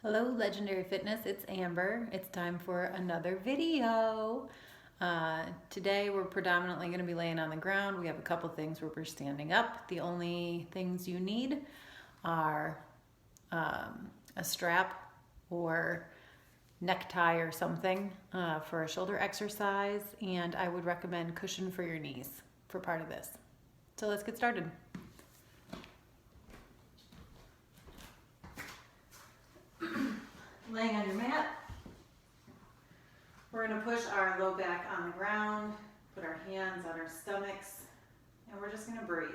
Hello, Legendary Fitness. It's Amber. It's time for another video. Today we're predominantly going to be laying on the ground. We have a couple things where we're standing up. The only things you need are a strap or necktie or something for a shoulder exercise, and I would recommend cushion for your knees for part of this. So let's get started. Laying on your mat, we're going to push our low back on the ground, put our hands on our stomachs, and we're just going to breathe.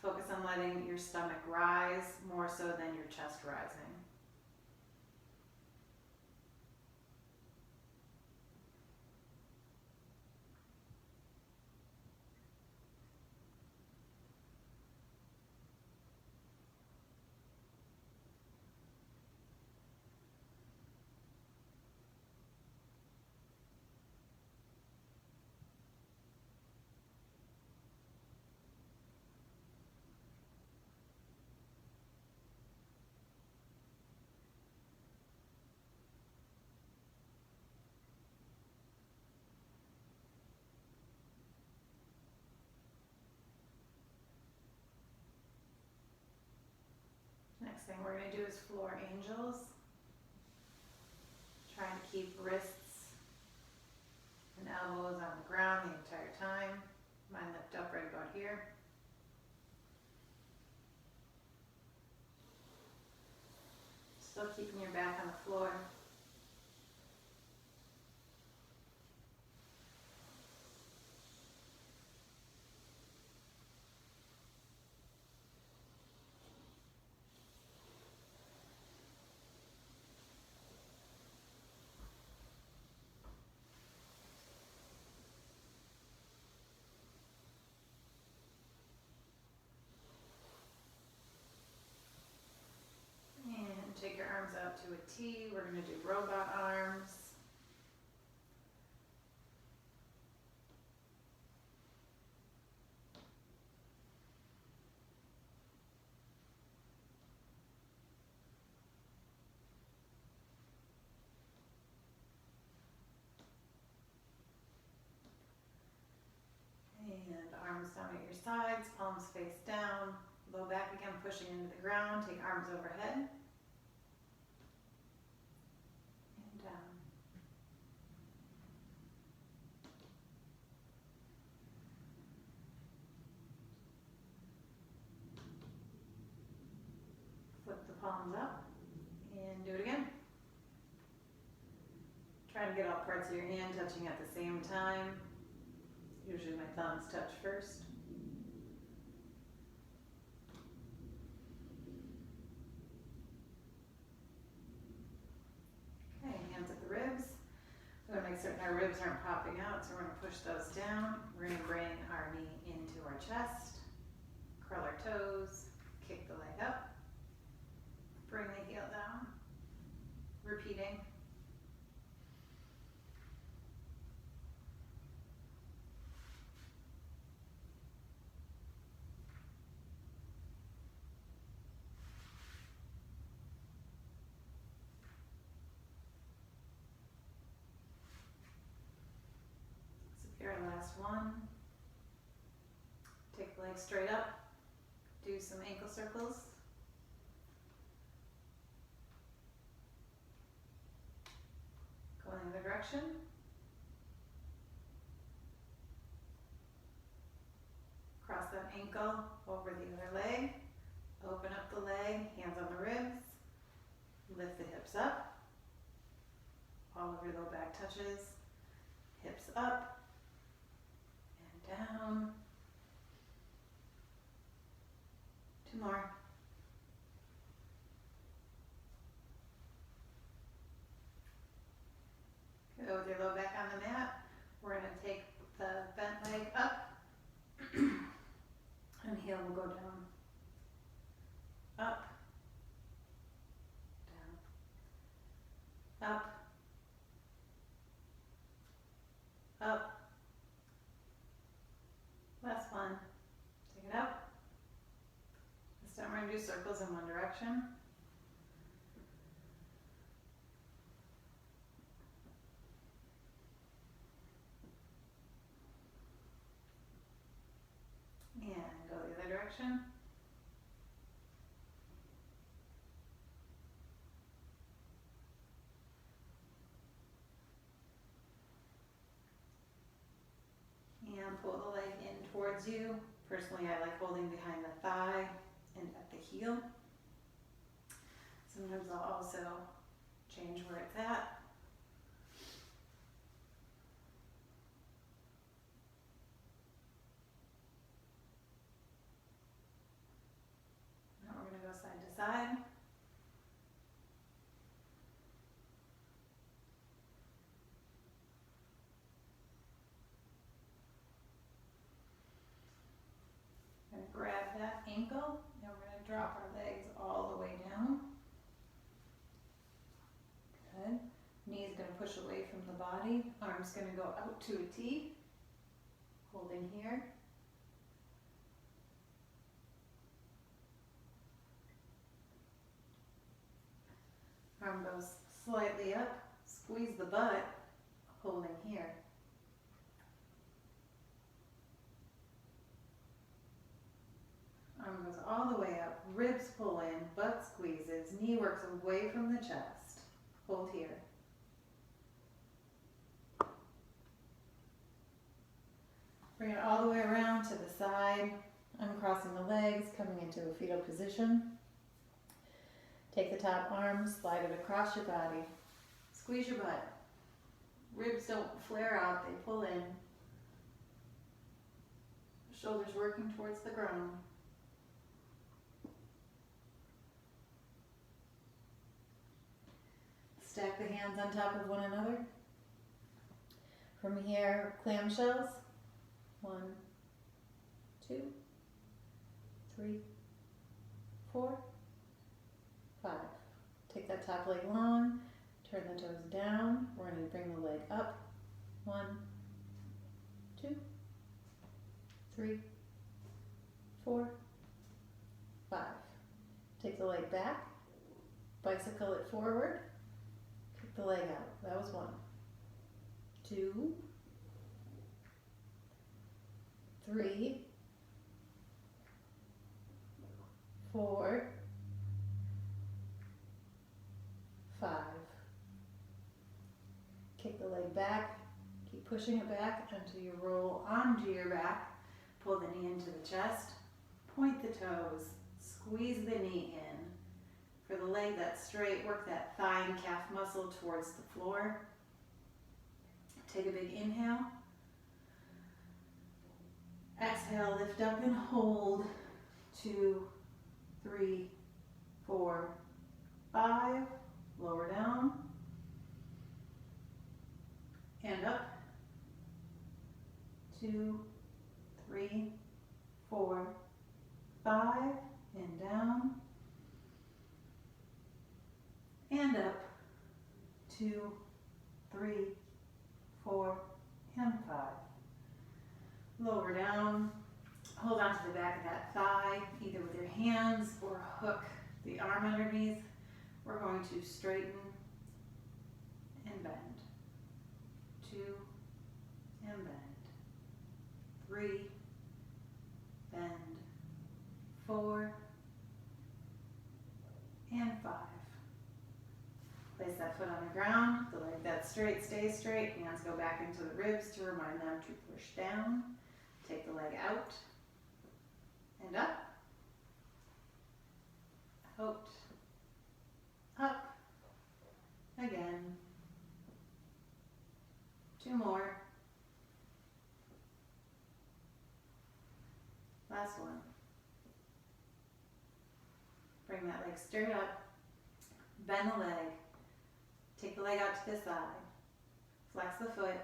Focus on letting your stomach rise more so than your chest rising. Next thing we're going to do is floor angels. Trying to keep wrists and elbows on the ground the entire time. Mine lift up right about here. Still keeping your back on the floor. And take your arms out to a T. We're going to do robot arms. And arms down at your sides, palms face down. Low back again, pushing into the ground. Take arms overhead. And down. Flip the palms up. And do it again. Try to get all parts of your hand touching at the same time. Usually my thumbs touch first. Okay, hands at the ribs. We want to make certain our ribs aren't popping out, so we're going to push those down. We're going to bring our knee into our chest, curl our toes, kick the leg up, bring the heel down, repeating. Here, last one. Take the leg straight up. Do some ankle circles. Go in the other direction. Cross that ankle over the other leg. Open up the leg, hands on the ribs. Lift the hips up. All of your low back touches. Hips up. Down. Two more. Go with your low back on the mat. We're going to take the bent leg up and heel will go down. Up. Down. Up. Up. Last one. Take it up. This time we're going to do circles in one direction. pull the leg in towards you. Personally, I like holding behind the thigh and at the heel. Sometimes I'll also change where it's at. Now we're going to go side to side. Going to grab that ankle and we're going to drop our legs all the way down. Good. Knees going to push away from the body. Arms going to go out to a T. Holding here. Arm goes slightly up. Squeeze the butt. Holding here. Arm goes all the way up. Ribs pull in. Butt squeezes. Knee works away from the chest. Hold here. Bring it all the way around to the side. Uncrossing the legs, coming into a fetal position. Take the top arm, slide it across your body. Squeeze your butt. Ribs don't flare out, they pull in. Shoulders working towards the ground. Stack the hands on top of one another. From here, clamshells. 1, 2, 3, 4, 5. Take that top leg long, turn the toes down. We're going to bring the leg up. 1, 2, 3, 4, 5. Take the leg back, bicycle it forward, kick the leg out. That was 1, 2, 3, 4, 5. Kick the leg back, keep pushing it back until you roll onto your back. Pull the knee into the chest, point the toes, squeeze the knee in. For the leg that's straight, work that thigh and calf muscle towards the floor. Take a big inhale. Exhale, lift up and hold. 2, 3, 4, 5. Lower down. And up. 2, 3, 4, 5. And down. And up. 2, 3, 4, and 5. Lower down. Hold on to the back of that thigh, either with your hands or hook the arm underneath. We're going to straighten and bend. 2 and bend. 3, bend. 4 and 5. Place that foot on the ground, the leg that's straight stays straight, hands go back into the ribs to remind them to push down. Take the leg out and up, out, up, again, 2 more, last one. Bring that leg straight up, bend the leg, take the leg out to the side, flex the foot,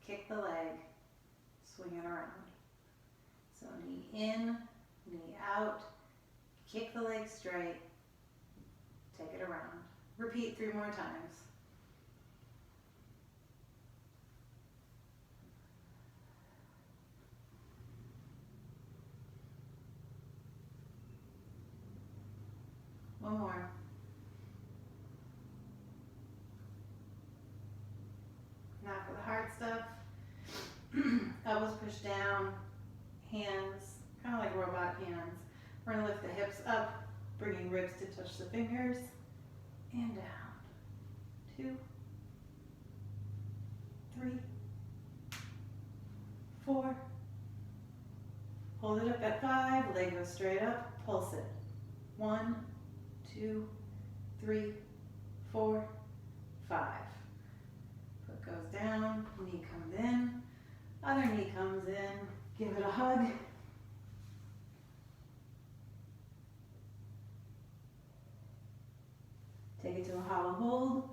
kick the leg, swing it around. So knee in, knee out, kick the leg straight, take it around. Repeat 3 more times. One more. Now for the hard stuff. Elbows push down, hands, kind of like robot hands. We're going to lift the hips up, bringing ribs to touch the fingers, and down. 2, 3, 4. Hold it up at 5, leg goes straight up, pulse it. 1, 2, 3, 4, 5. Foot goes down, knee comes in, other knee comes in, give it a hug. Take it to a hollow hold.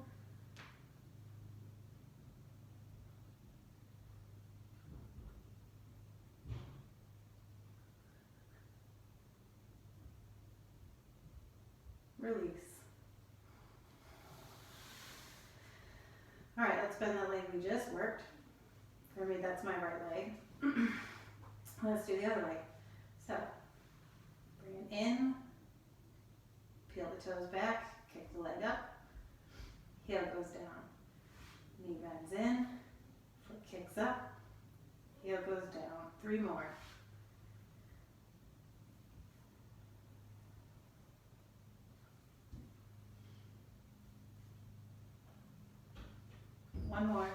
Release. All right, let's bend the leg we just worked. For me, that's my right leg. Let's do the other leg. So, bring it in, peel the toes back, kick the leg up, heel goes down, knee bends in, foot kicks up, heel goes down. 3 more. One more.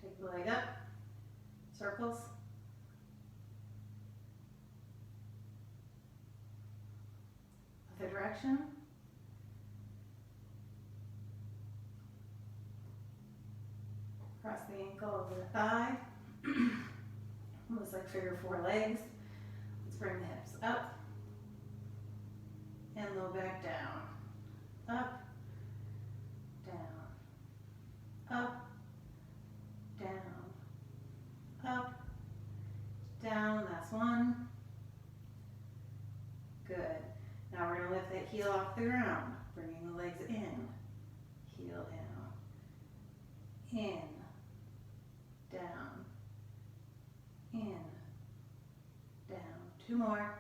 Take the leg up, circles. Other direction. Cross the ankle over the thigh. Looks like figure 4 legs. Let's bring the hips up and low back down. Up, down, up, down, up, down. That's 1. Good. Now we're going to lift that heel off the ground, bringing the legs in, heel down, in, down, in, down. 2 more.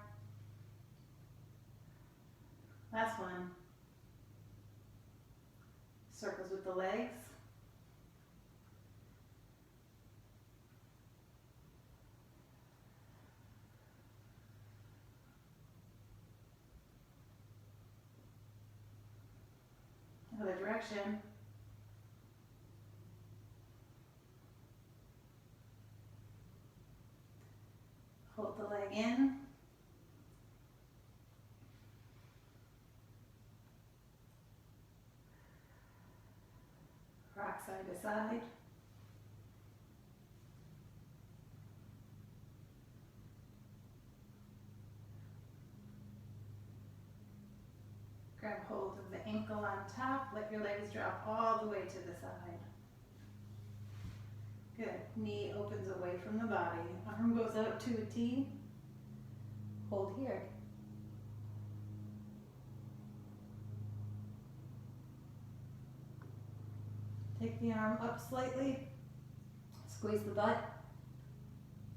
Last one. Circles with the legs. Other direction. Hold the leg in. Rock side to side. Grab hold of the ankle on top. Let your legs drop all the way to the side. Good. Knee opens away from the body. Arm goes out to a T. Hold here. Take the arm up slightly. Squeeze the butt.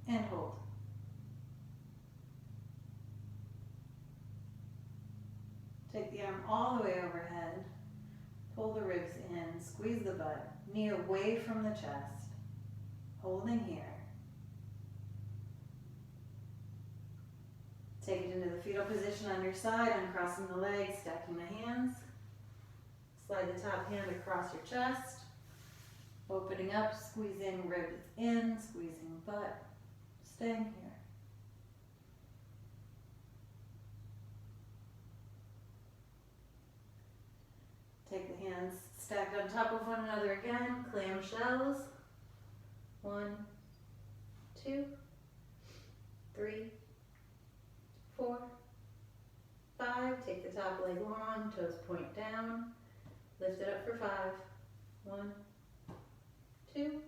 And hold. Take the arm all the way overhead. Pull the ribs in. Squeeze the butt. Knee away from the chest. Holding here. Take it into the fetal position on your side, uncrossing the legs, stacking the hands. Slide the top hand across your chest. Opening up, squeezing ribs in, squeezing butt. Staying here. Take the hands stacked on top of one another again, clamshells. 1, 2, 3, 4, 5. Take the top leg long, toes point down. Lift it up for 5. 1, 2,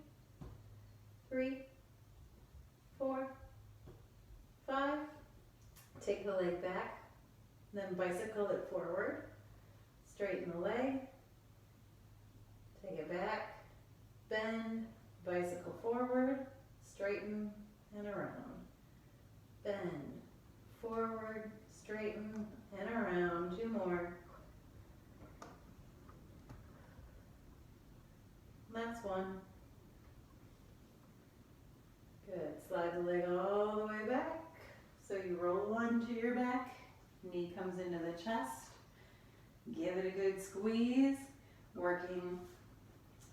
3, 4, 5. Take the leg back, then bicycle it forward. Straighten the leg. Take it back, bend, bicycle forward, straighten, and around. Bend, forward, straighten, and around. 2 more. Last one. Good. Slide the leg all the way back. So you roll onto your back. Knee comes into the chest. Give it a good squeeze. Working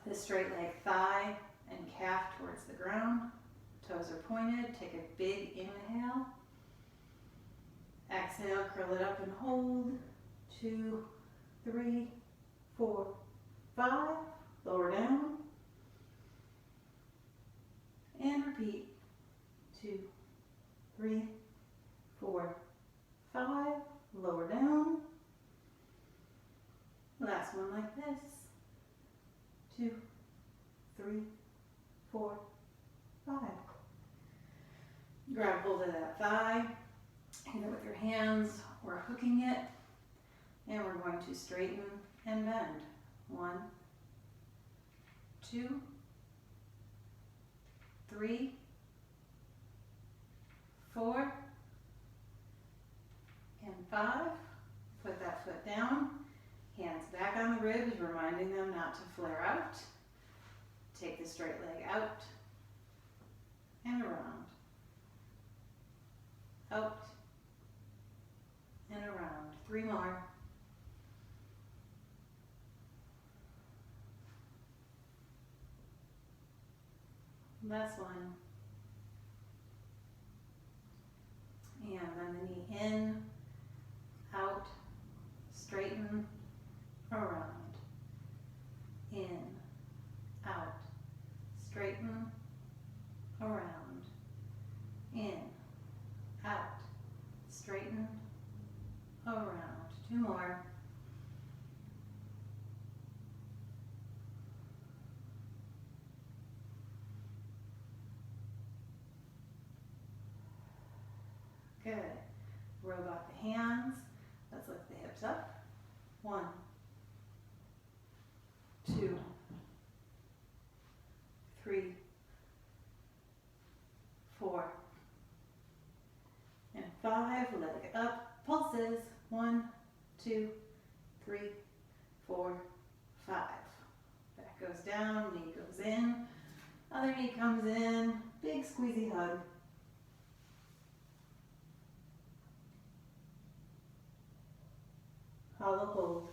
the straight leg, thigh and calf towards the ground. Toes are pointed. Take a big inhale. Exhale, curl it up and hold. 2, 3, 4, 5. Lower down. And repeat. 2, 3, 4, 5. Lower down. Last one like this. 2, 3, 4, 5. Grab hold of that thigh, either with your hands or hooking it, and we're going to straighten and bend. 1, 2, 3, 4, and 5. Put that foot down, hands back on the ribs, reminding them not to flare out. Take the straight leg out and around. Out and around. 3 more. Last one. And bend the knee in, out, straighten, around. In, out, straighten, around. In, out, straighten, around. 2 more. Good. Robot the hands. Let's lift the hips up. 1, 2, 3, 4, and 5. Leg up. Pulses. 1, 2, 3, 4, 5. Back goes down. Knee goes in. Other knee comes in. Big squeezy hug. Hollow hold.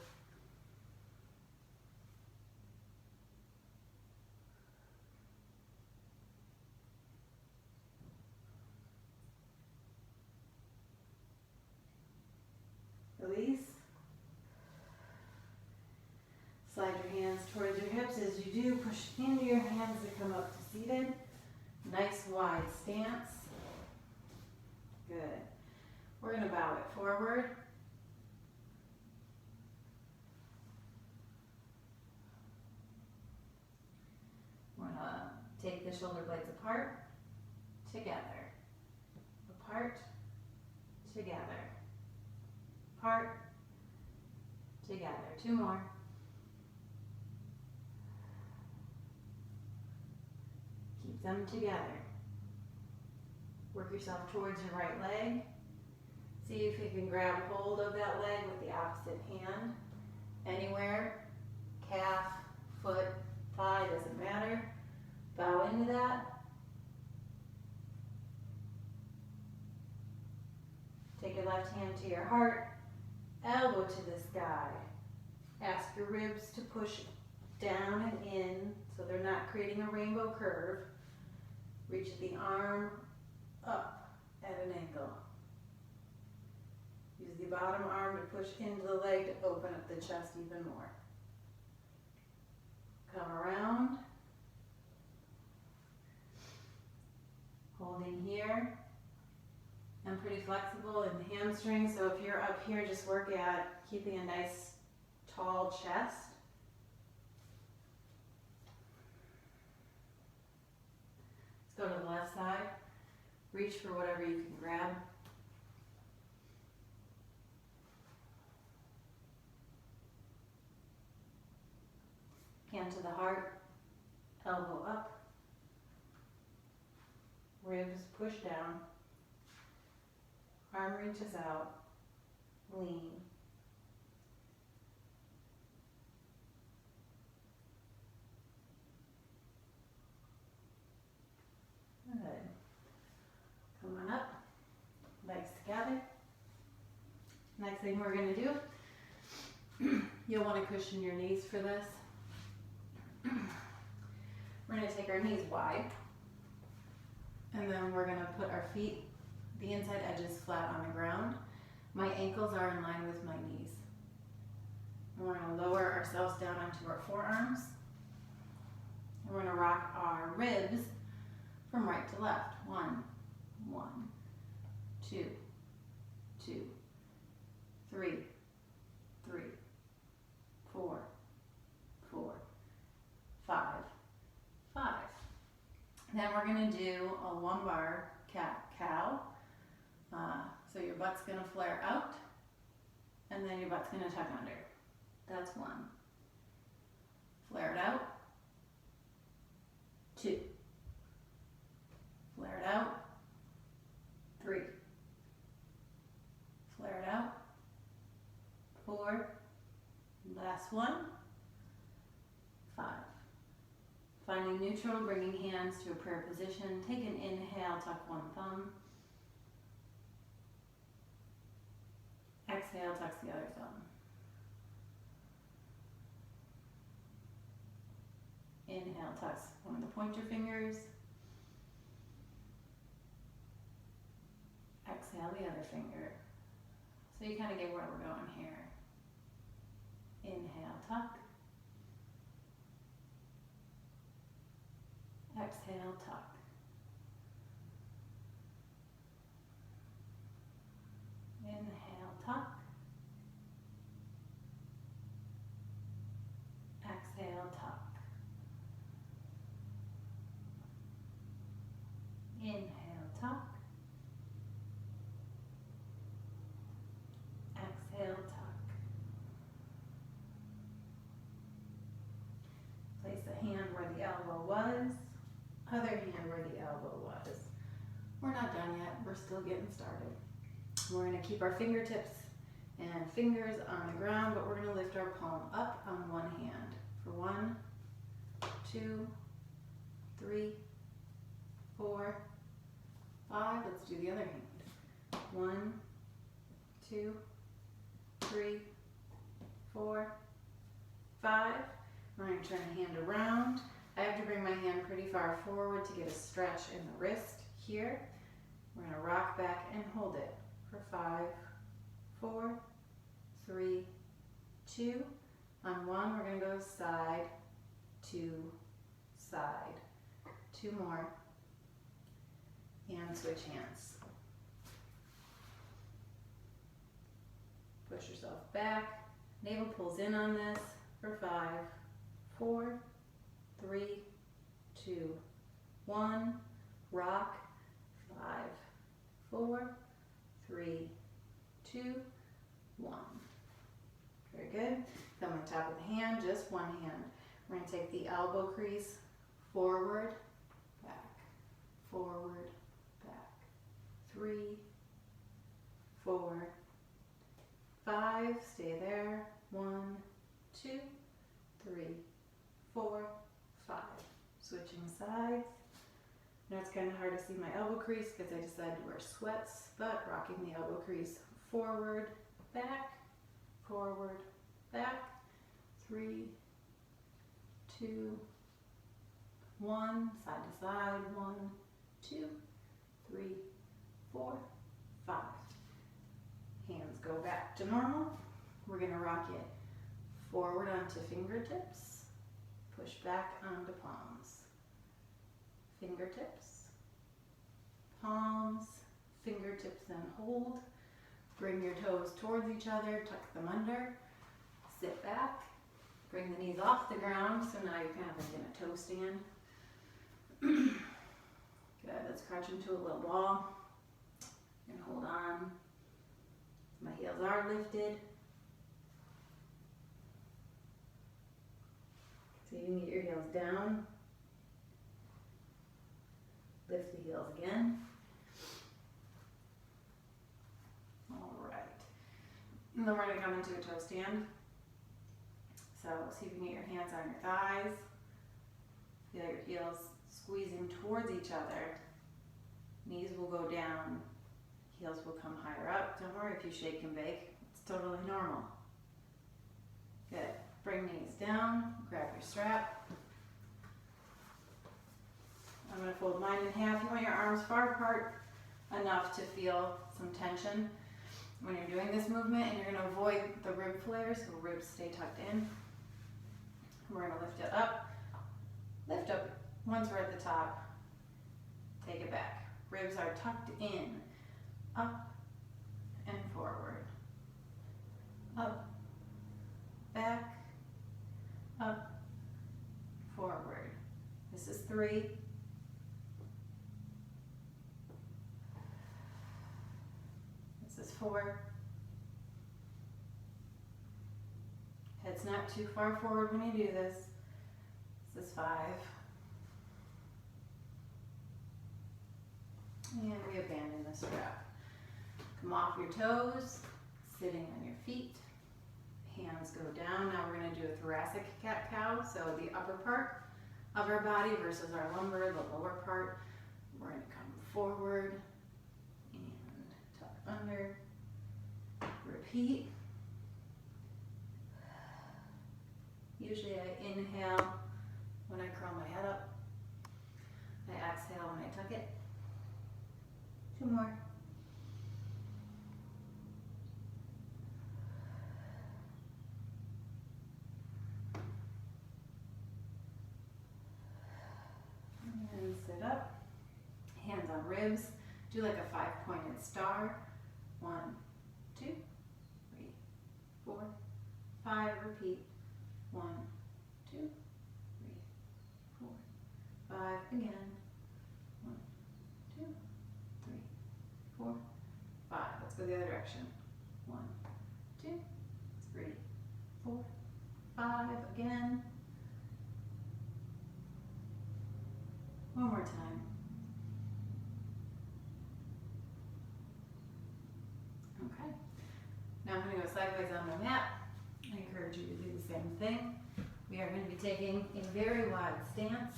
Release. Slide your hands towards your hips. As you do, push into your hands to come up to seated. Nice wide stance. Good. We're going to bow it forward. We're going to take the shoulder blades apart, together, apart, together, apart, together. 2 more. Keep them together. Work yourself towards your right leg. See if you can grab hold of that leg with the opposite hand. Anywhere, calf, foot, thigh, doesn't matter. Bow into that. Take your left hand to your heart, elbow to the sky. Ask your ribs to push down and in so they're not creating a rainbow curve. Reach the arm up at an angle. Use the bottom arm to push into the leg to open up the chest even more. Come around. Holding here. I'm pretty flexible in the hamstrings, so if you're up here, just work at keeping a nice tall chest. Let's go to the left side. Reach for whatever you can grab. Hand to the heart, elbow up, ribs push down, arm reaches out, lean. Good. Come on up, legs together. Next thing we're going to do, you'll want to cushion your knees for this. We're gonna take our knees wide, and then we're gonna put our feet, the inside edges flat on the ground. My ankles are in line with my knees. And we're gonna lower ourselves down onto our forearms. And we're gonna rock our ribs from right to left. 1, 1, 2, 2, 3, 3, 4, 4, 5, 5. Then we're gonna do a lumbar cat-cow. So your butt's gonna flare out, and then your butt's gonna tuck under. That's 1. Flare it out. 2. Flare it out. 3. Flare it out. 4. Last one. 5. Finding neutral, bringing hands to a prayer position. Take an inhale, tuck one thumb. Exhale, tucks the other thumb. Inhale, tucks one of the pointer fingers. Exhale, the other finger. So you kind of get where we're going here. Inhale, tuck. Exhale, tuck. Inhale, tuck. Exhale, tuck. Inhale, tuck. Exhale, tuck. Place the hand where the elbow was, other hand where the elbow was. We're not done yet, we're still getting started. We're going to keep our fingertips and fingers on the ground, but we're going to lift our palm up on one hand. For 1, 2, 3, 4, 5. Let's do the other hand. 1, 2, 3, 4, 5. I'm going to turn the hand around. I have to bring my hand pretty far forward to get a stretch in the wrist here. We're going to rock back and hold it for 5, 4, 3, 2. On 1, we're going to go side to side. 2 more. And switch hands. Push yourself back. Navel pulls in on this for 5, 4, 3, 2, 1. Rock. 5, 4, 3, 2, 1. Very good. Then on top of the hand, just one hand. We're going to take the elbow crease forward, back, forward, back. 3, 4, 5. Stay there. 1, 2, 3, 4, 5. Switching sides. Now it's kind of hard to see my elbow crease because I decided to wear sweats, but rocking the elbow crease forward, back, 3, 2, 1, side to side, 1, 2, 3, 4, 5. Hands go back to normal. We're going to rock it forward onto fingertips, push back onto palms. Fingertips, palms, fingertips, then hold. Bring your toes towards each other, tuck them under, sit back, bring the knees off the ground, so now you're kind of like in a toe stand. Good, let's crouch into a little ball and hold on. My heels are lifted. So you can get your heels down. Lift the heels again. All right. And then we're going to come into a toe stand. So see if you can get your hands on your thighs. Feel your heels squeezing towards each other. Knees will go down. Heels will come higher up. Don't worry if you shake and bake. It's totally normal. Good. Bring knees down. Grab your strap. I'm going to fold mine in half. You want your arms far apart enough to feel some tension when you're doing this movement, and you're going to avoid the rib flares, so ribs stay tucked in. We're going to lift it up. Lift up. Once we're at the top, take it back. Ribs are tucked in. Up and forward. Up, back, up, forward. This is 3. This is 4. Head's not too far forward when you do this. This is 5. And we abandon the strap. Come off your toes, sitting on your feet. Hands go down. Now we're going to do a thoracic cat-cow. So the upper part of our body versus our lumbar, the lower part. We're going to come forward and tuck under. Repeat. Usually I inhale when I curl my head up. I exhale when I tuck it. 2 more. And sit up. Hands on ribs. Do like a 5-pointed star. 1, 2, 3, 4, 5. Repeat. 1, 2, 3, 4, 5. Again. 1, 2, 3, 4, 5. Let's go the other direction. 1, 2, 3, 4, 5. Again. One more time. Okay. Now I'm going to go sideways on my mat. I encourage you to do the same thing. We are going to be taking a very wide stance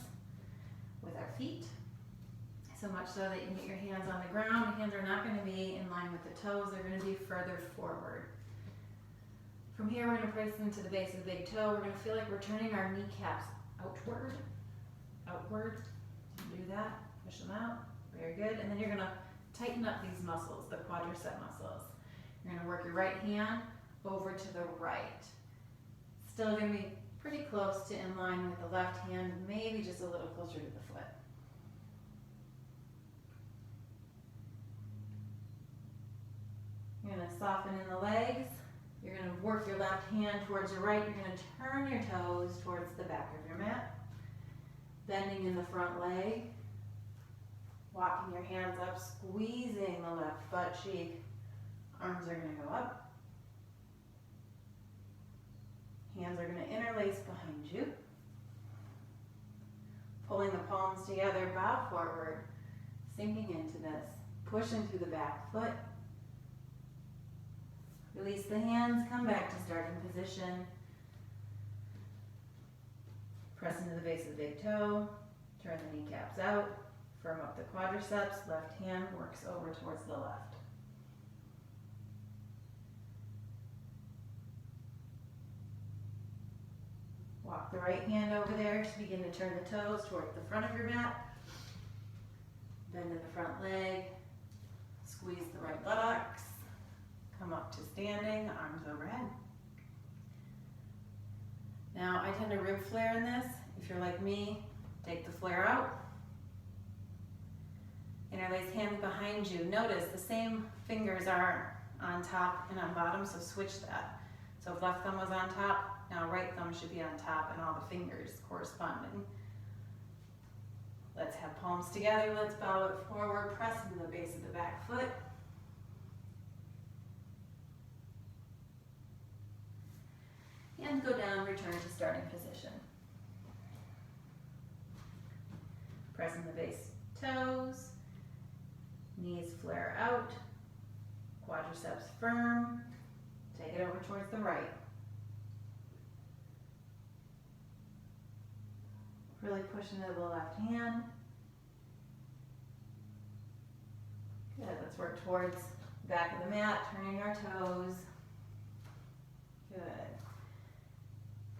with our feet. So much so that you can get your hands on the ground. The hands are not going to be in line with the toes. They're going to be further forward. From here, we're going to press into the base of the big toe. We're going to feel like we're turning our kneecaps outward. Outward. Do that. Push them out. Very good. And then you're going to tighten up these muscles, the quadricep muscles. You're going to work your right hand over to the right. Still going to be pretty close to in line with the left hand, maybe just a little closer to the foot. You're going to soften in the legs. You're going to work your left hand towards your right. You're going to turn your toes towards the back of your mat. Bending in the front leg. Walking your hands up, squeezing the left butt cheek. Arms are going to go up. Hands are going to interlace behind you. Pulling the palms together, bow forward. Sinking into this. Pushing through the back foot. Release the hands, come back to starting position. Press into the base of the big toe. Turn the kneecaps out. Firm up the quadriceps. Left hand works over towards the left. Walk the right hand over there to begin to turn the toes toward the front of your mat. Bend in the front leg. Squeeze the right buttocks. Come up to standing, arms overhead. Now, I tend to rib flare in this. If you're like me, take the flare out. Interlace hands behind you. Notice the same fingers are on top and on bottom, so switch that. So if left thumb was on top, now right thumb should be on top and all the fingers corresponding. Let's have palms together. Let's bow it forward. Press into the base of the back foot. And go down, return to starting position. Press in the base toes. Knees flare out. Quadriceps firm. Take it over towards the right. Really push into the left hand. Good. Let's work towards the back of the mat, turning our toes. Good.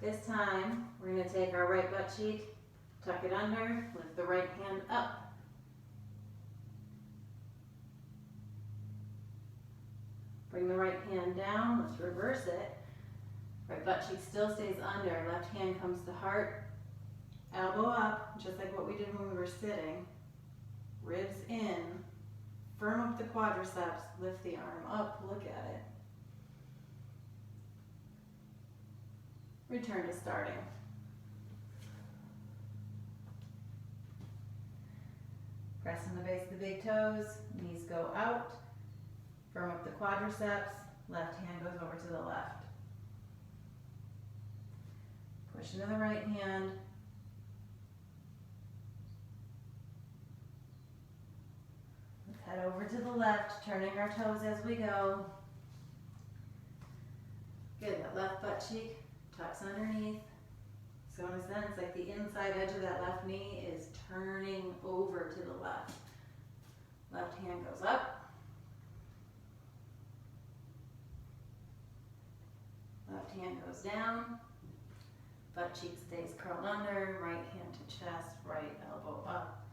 This time, we're going to take our right butt cheek Tuck it under, lift the right hand up. Bring the right hand down, let's reverse it. Right butt cheek still stays under, left hand comes to heart, elbow up, just like what we did when we were sitting. Ribs in, firm up the quadriceps, lift the arm up, look at it. Return to starting. Pressing the base of the big toes, knees go out, firm up the quadriceps, left hand goes over to the left. Push into the right hand. Let's head over to the left, turning our toes as we go. Good, that left butt cheek tucks underneath. So in a sense, like the inside edge of that left knee is turning over to the left. Left hand goes up. Left hand goes down. Butt cheek stays curled under. Right hand to chest. Right elbow up.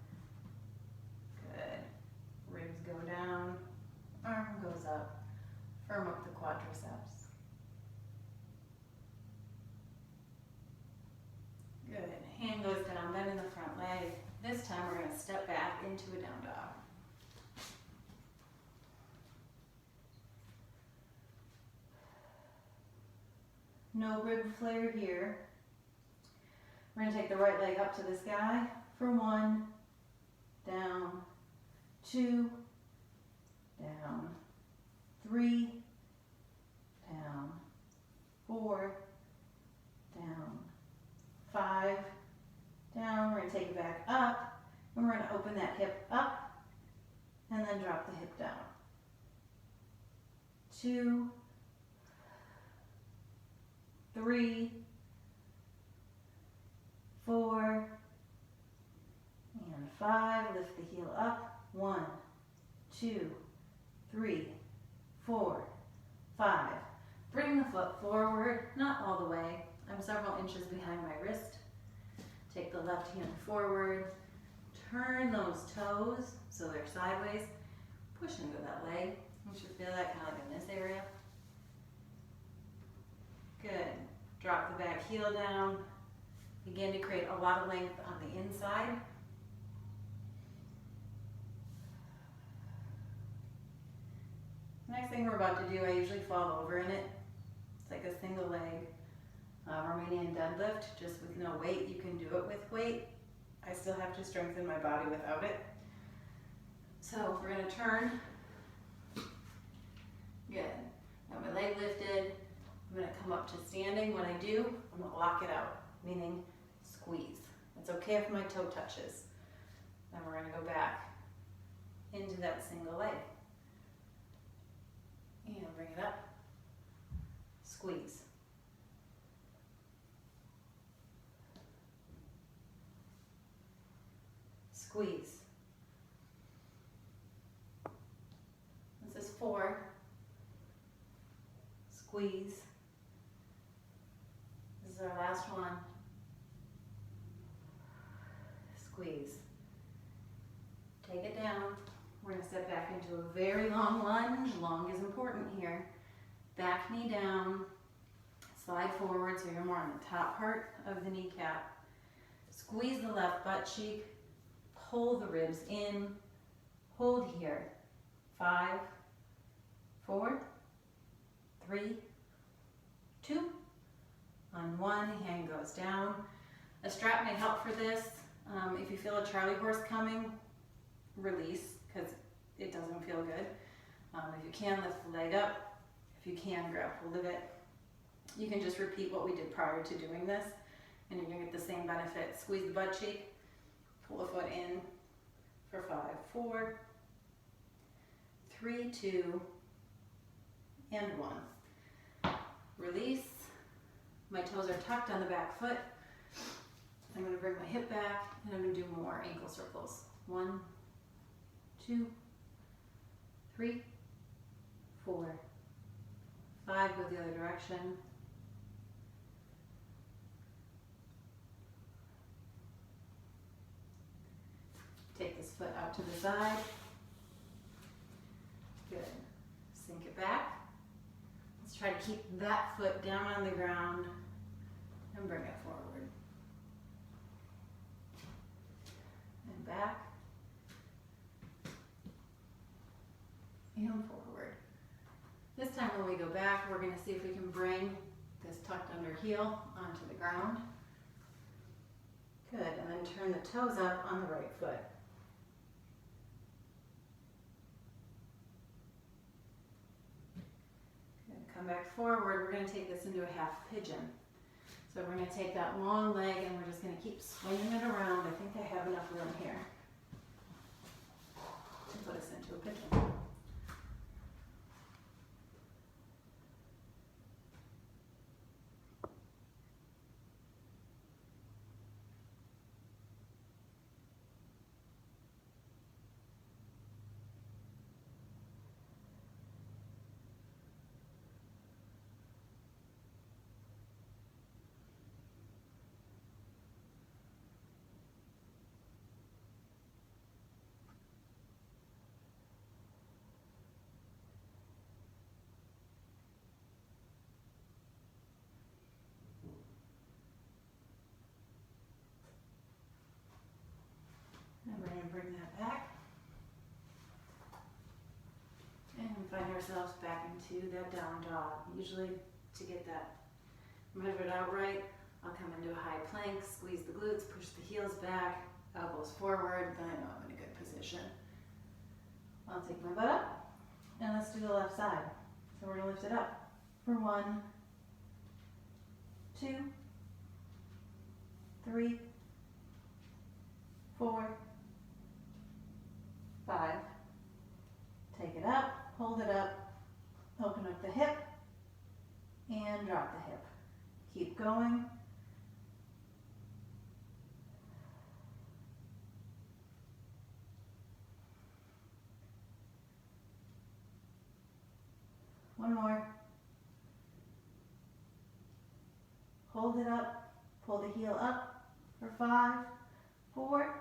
Good. Ribs go down. Arm goes up. Firm up the quadriceps. Good. Hand goes down, bend in the front leg. This time we're going to step back into a down dog. No rib flare here. We're going to take the right leg up to the sky for 1, down, 2, down, 3, down, 4, down, 5, down. We're going to take it back up, and we're going to open that hip up, and then drop the hip down. 2, 3, 4, and 5. Lift the heel up. 1, 2, 3, 4, 5. Bring the foot forward, not all the way. I'm several inches behind my wrist. Take the left hand forward. Turn those toes so they're sideways. Push into that leg. You should feel that kind of like in this area. Good. Drop the back heel down. Begin to create a lot of length on the inside. Next thing we're about to do, I usually fall over in it. It's like a single leg Romanian deadlift, just with no weight. You can do it with weight. I still have to strengthen my body without it. So we're going to turn. Good. Got my leg lifted. I'm going to come up to standing. When I do, I'm going to lock it out, meaning squeeze. It's okay if my toe touches. Then we're going to go back into that single leg. And bring it up. Squeeze. Squeeze. This is 4. Squeeze. This is our last one. Squeeze. Take it down. We're going to step back into a very long lunge. Long is important here. Back knee down. Slide forward so you're more on the top part of the kneecap. Squeeze the left butt cheek. Pull the ribs in. Hold here. 5, 4, 3, 2, on 1. Hand goes down. A strap may help for this. If you feel a Charlie horse coming, release, because it doesn't feel good. If you can, lift the leg up. If you can, grab hold of it. You can just repeat what we did prior to doing this, and you're going to get the same benefit. Squeeze the butt cheek. Pull a foot in for 5, 4, 3, 2, and 1. Release. My toes are tucked on the back foot. I'm going to bring my hip back, and I'm going to do more ankle circles. 1, 2, 3, 4, 5. Go the other direction. foot out to the side. Good. Sink it back. Let's try to keep that foot down on the ground and bring it forward. And back. And forward. This time when we go back, we're going to see if we can bring this tucked under heel onto the ground. Good, and then turn the toes up on the right foot. Good. Come back forward. We're going to take this into a half pigeon. So we're going to take that long leg and we're just going to keep swinging it around. I think I have enough room here to put us into a pigeon. And we're going to bring that back and find ourselves back into that down dog. Usually to get that measured out right, I'll come into a high plank, squeeze the glutes, push the heels back, elbows forward, then I know I'm in a good position. I'll take my butt up and let's do the left side. So we're going to lift it up for 1, 2, 3, 4, 5. Take it up, hold it up, open up the hip, and drop the hip. Keep going. One more. Hold it up, pull the heel up for 5, 4,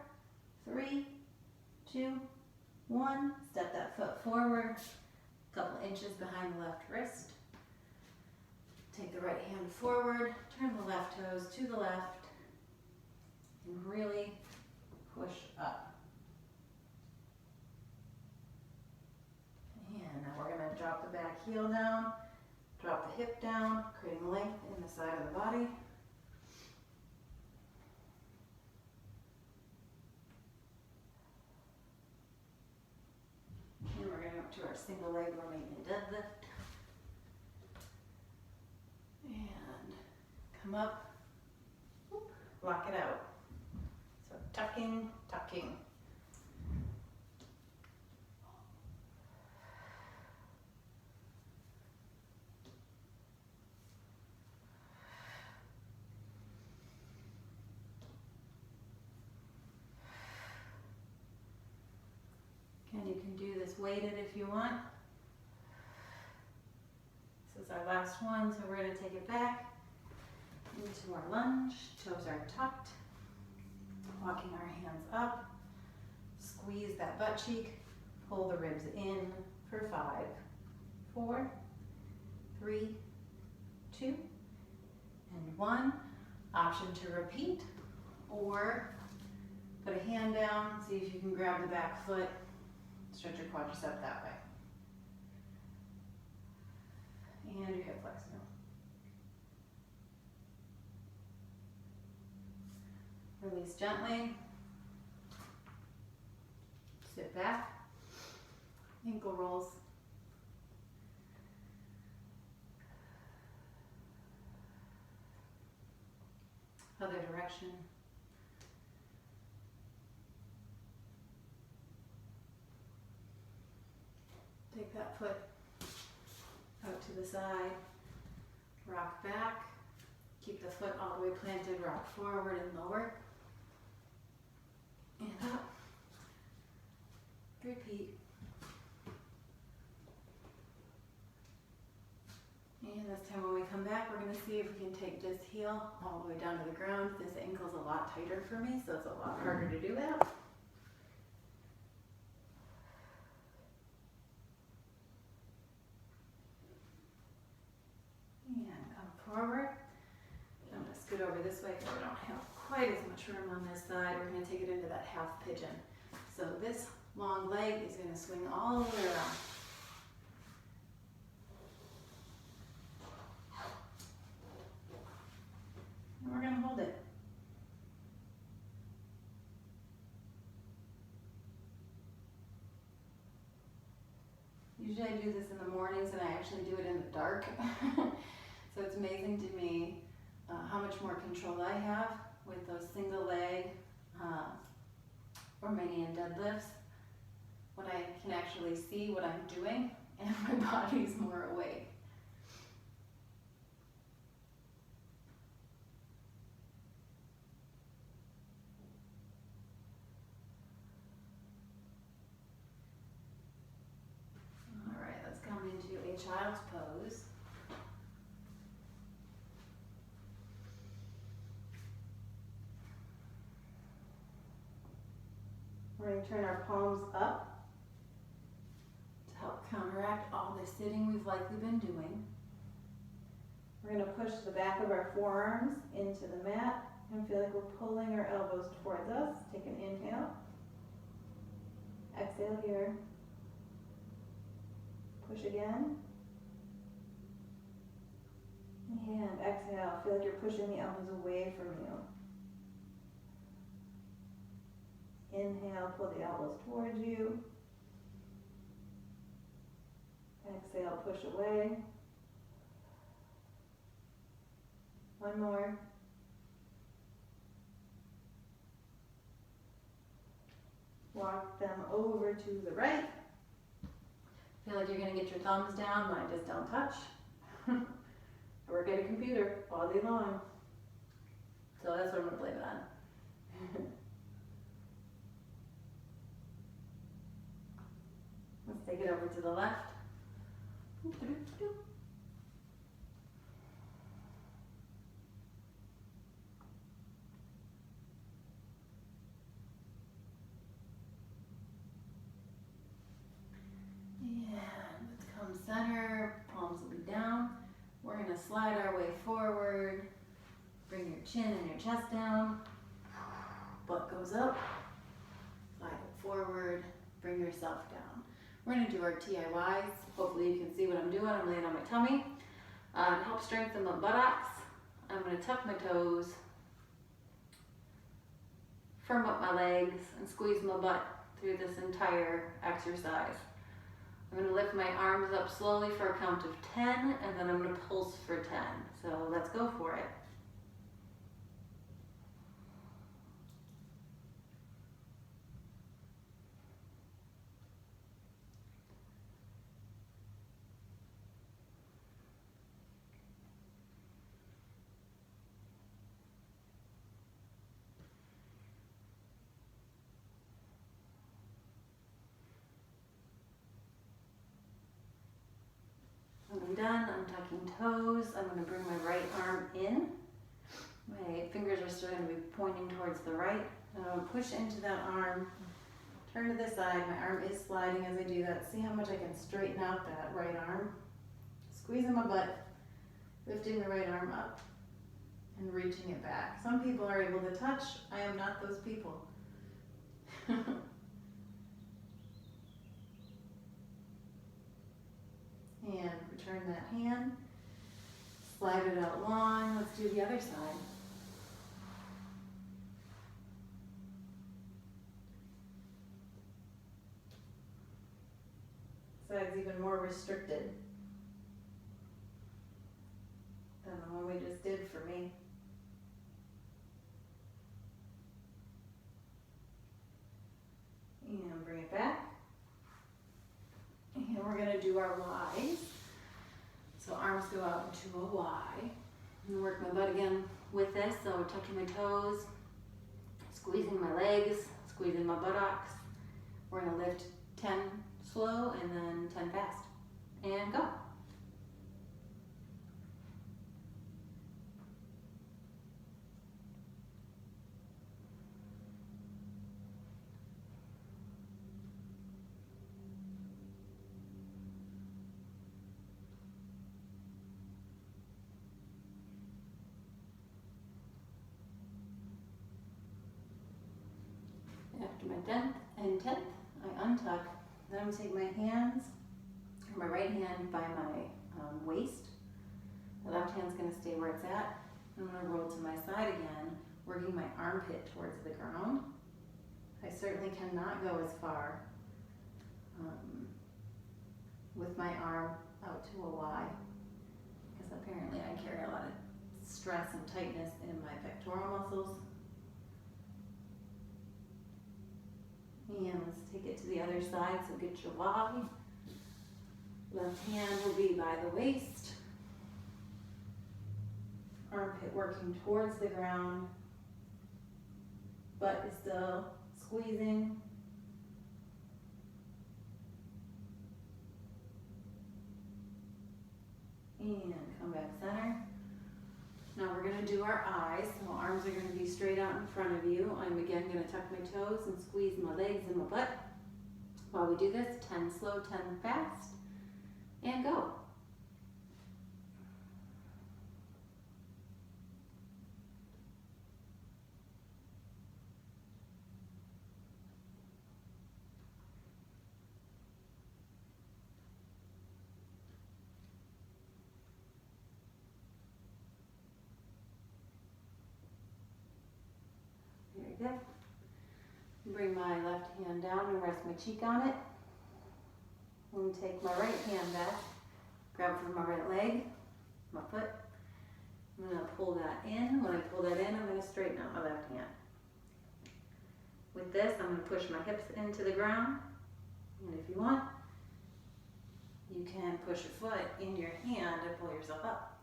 3, 2, 1. Step that foot forward, a couple inches behind the left wrist. Take the right hand forward, turn the left toes to the left, and really push up. And now we're going to drop the back heel down, drop the hip down, creating length in the side of the body. And we're going to go to our single leg Romanian deadlift. And come up, lock it out. So tucking, tucking. And you can do this weighted if you want. This is our last one, so we're going to take it back into our lunge. Toes are tucked. Walking our hands up. Squeeze that butt cheek. Pull the ribs in for 5, 4, 3, 2, and 1. Option to repeat or put a hand down. See if you can grab the back foot. Stretch your quadricep that way. And your hip flex now. Release gently. Sit back. Ankle rolls. Other direction. Take that foot out to the side, rock back, keep the foot all the way planted, rock forward and lower, and up, repeat. And this time when we come back, we're going to see if we can take this heel all the way down to the ground. This ankle's a lot tighter for me, so it's a lot harder to do that. forward. I'm going to scoot over this way so we don't have quite as much room on this side. We're going to take it into that half pigeon. So this long leg is going to swing all the way around. And we're going to hold it. Usually I do this in the mornings and I actually do it in the dark. So it's amazing to me how much more control I have with those single leg Romanian deadlifts when I can actually see what I'm doing and my body's more awake. All right, let's come into a child's pose. We're going to turn our palms up to help counteract all the sitting we've likely been doing. We're going to push the back of our forearms into the mat and feel like we're pulling our elbows towards us. Take an inhale. Exhale here. Push again. And exhale. Feel like you're pushing the elbows away from you. Inhale, pull the elbows towards you. Exhale, push away. One more. Walk them over to the right. Feel like you're going to get your thumbs down. Mine just don't touch. I work at a computer all day long. So that's what I'm going to blame it on. Let's take it over to the left. And let's come center, palms will be down. We're going to slide our way forward. Bring your chin and your chest down. Butt goes up. Slide it forward. Bring yourself down. We're going to do our TIYs. Hopefully you can see what I'm doing. I'm laying on my tummy. To help strengthen my buttocks, I'm going to tuck my toes, firm up my legs, and squeeze my butt through this entire exercise. I'm going to lift my arms up slowly for a count of 10, and then I'm going to pulse for 10. So let's go for it. When I'm done, I'm tucking toes. I'm going to bring my right arm in. My fingers are still going to be pointing towards the right. And I'm going to push into that arm. Turn to the side. My arm is sliding as I do that. See how much I can straighten out that right arm. Squeezing my butt. Lifting the right arm up. And reaching it back. Some people are able to touch. I am not those people. And return that hand, slide it out long. Let's do the other side. Side's even more restricted than the one we just did for me. And bring it back. And we're going to do our Ys. So arms go out into a Y. I'm going to work my butt again with this. So tucking my toes, squeezing my legs, squeezing my buttocks. We're going to lift 10 slow and then 10 fast. And go. After my 10th and 10th, I untuck. Then I'm going to take my hands, or my right hand by my waist. The left hand's going to stay where it's at. I'm going to roll to my side again, working my armpit towards the ground. I certainly cannot go as far with my arm out to a Y, because apparently I carry a lot of stress and tightness in my pectoral muscles. And let's take it to the other side, so get your Y. Left hand will be by the waist. Armpit working towards the ground. Butt is still squeezing. And come back center. Now we're going to do our eyes. So arms are going to be straight out in front of you. I'm again going to tuck my toes and squeeze my legs and my butt. While we do this, 10 slow, 10 fast, and go. Very good. Bring my left hand down and rest my cheek on it. And take my right hand back, grab it from my right leg, my foot. I'm going to pull that in. When I pull that in, I'm going to straighten out my left hand. With this, I'm going to push my hips into the ground. And if you want, you can push a foot in your hand and pull yourself up.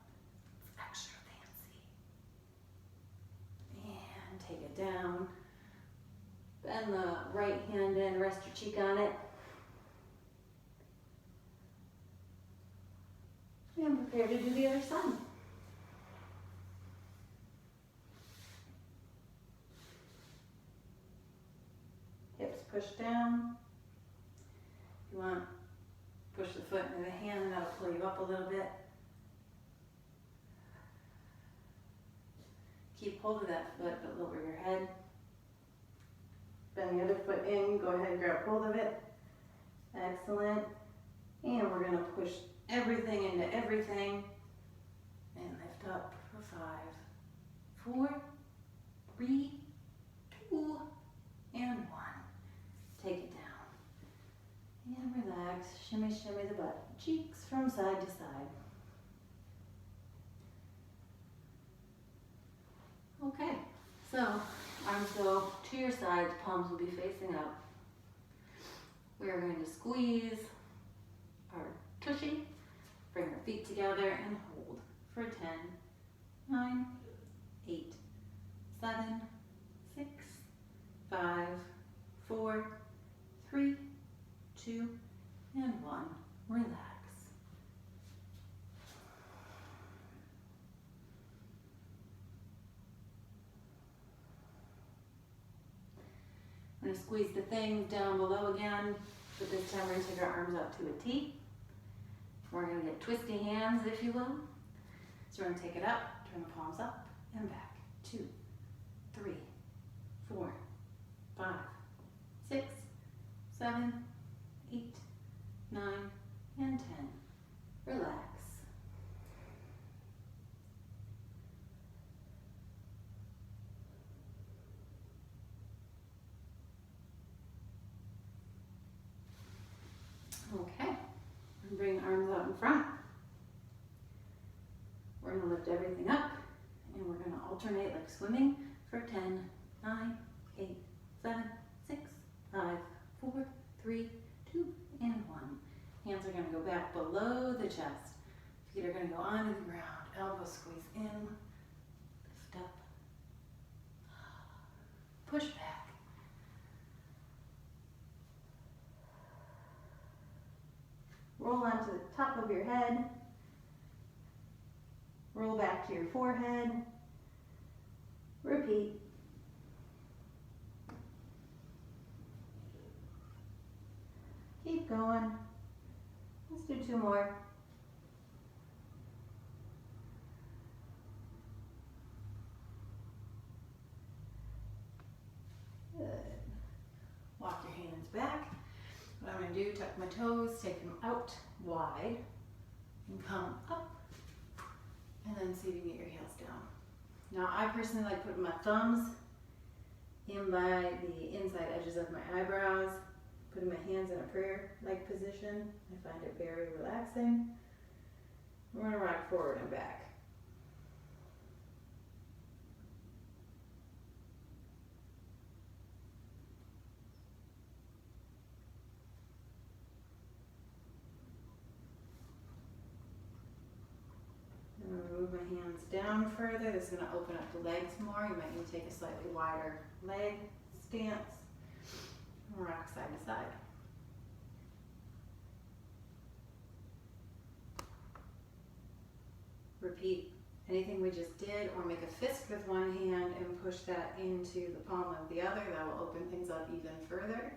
It's extra fancy. And take it down. Bend the right hand in, rest your cheek on it. And prepare to do the other side. Hips push down. If you want, push the foot into the hand, that'll pull you up a little bit. Keep hold of that foot, but lower your head. Bend the other foot in, go ahead and grab hold of it. Excellent. And we're going to push everything into everything. And lift up for 5, 4, 3, 2, and 1. Take it down. And relax. Shimmy, shimmy the butt. Cheeks from side to side. Okay, so arms go to your sides, palms will be facing up. We are going to squeeze our tushy, bring our feet together and hold for 10, 9, 8, 7, 6, 5, 4, 3, 2, and 1. Relax. I'm going to squeeze the things down below again, but this time we're going to take our arms up to a T. We're going to get twisty hands, if you will. So we're going to take it up, turn the palms up and back. 2, 3, 4, 5, 6, 7, 8, 9, and 10. Relax. Okay, and bring arms out in front. We're going to lift everything up, and we're going to alternate like swimming for 10, 9, 8, 7, 6, 5, 4, 3, 2, and 1. Hands are going to go back below the chest. Feet are going to go onto the ground. Elbows squeeze in, lift up, push back. Roll onto the top of your head. Roll back to your forehead. Repeat. Keep going. Let's do 2 more. Good. back. What I'm going to do, tuck my toes, take them out wide, and come up, and then see if you can get your heels down. Now I personally like putting my thumbs in by the inside edges of my eyebrows, putting my hands in a prayer-like position. I find it very relaxing. We're going to rock forward and back. I'm going to move my hands down further. This is going to open up the legs more. You might need to take a slightly wider leg stance. Rock side to side. Repeat anything we just did, or make a fist with one hand and push that into the palm of the other. That will open things up even further.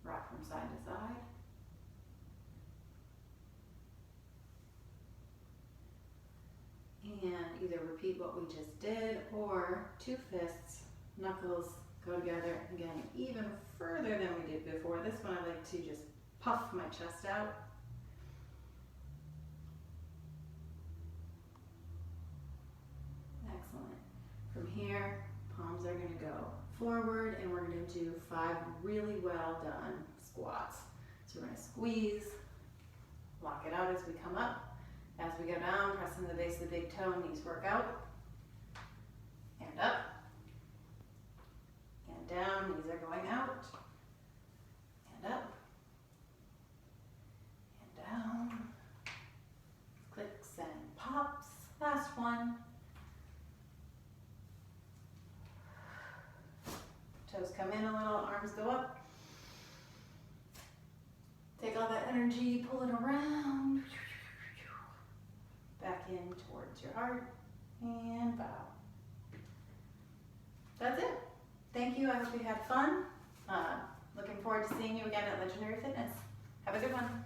Rock from side to side. And either repeat what we just did, or two fists, knuckles go together again even further than we did before. This one I like to just puff my chest out. Excellent. From here, palms are going to go forward, and we're going to do 5 really well done squats. So we're going to squeeze, lock it out as we come up. As we go down, press into the base of the big toe, knees work out. And up. And down, knees are going out. And up. And down. Clicks and pops. Last one. Toes come in a little, arms go up. Take all that energy, pull it around. Back in towards your heart, and bow. That's it. Thank you. I hope you had fun. Looking forward to seeing you again at Legendary Fitness. Have a good one.